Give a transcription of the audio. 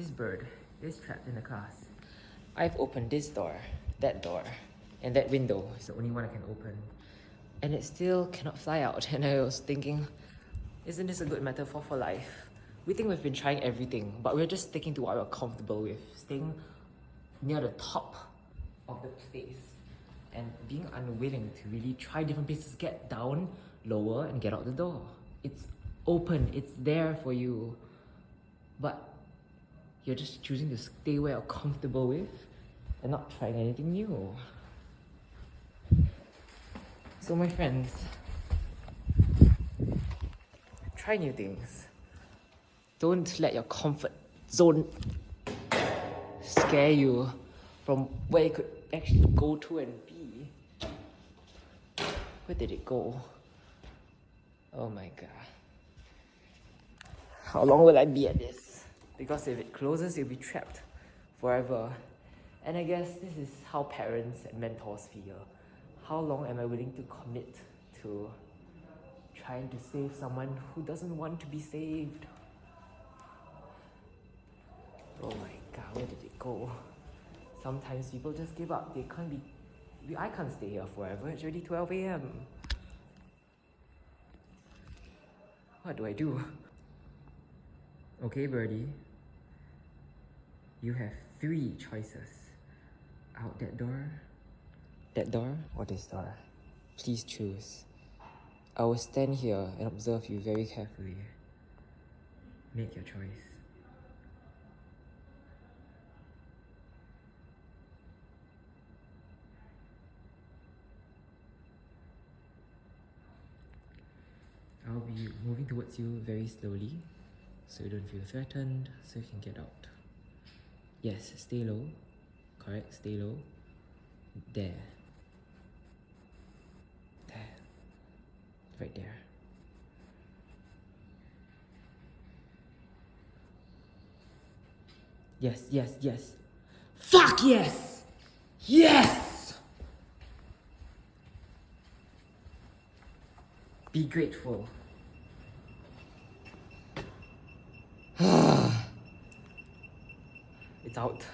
this bird is trapped in the class. I've opened this door, and that window is the only one I can open. And it still cannot fly out. And I was thinking, isn't this a good metaphor for life? We think we've been trying everything, but we're just sticking to what we're comfortable with, staying near the top of the place and being unwilling to really try different places, get down, lower, and get out the door. It's open, it's there for you, but you're just choosing to stay where you're comfortable with and not trying anything new. So my friends, try new things. Don't let your comfort zone scare you from where you could actually go to and be. Where did it go? Oh my god. How long will I be at this? Because if it closes, you'll be trapped forever. And I guess this is how parents and mentors feel. How long am I willing to commit to trying to save someone who doesn't want to be saved? Oh my god, where did it go? Sometimes people just give up. I can't stay here forever. It's already 12 AM. What do I do? Okay, birdie. You have 3 choices. Out that door, or this door? Please choose. I will stand here and observe you very carefully. Make your choice. I'll be moving towards you very slowly, so you don't feel threatened, so you can get out. Yes, stay low. Correct, stay low. There. There. Right there. Yes, yes, yes. Fuck yes! Yes! Be grateful. It's out.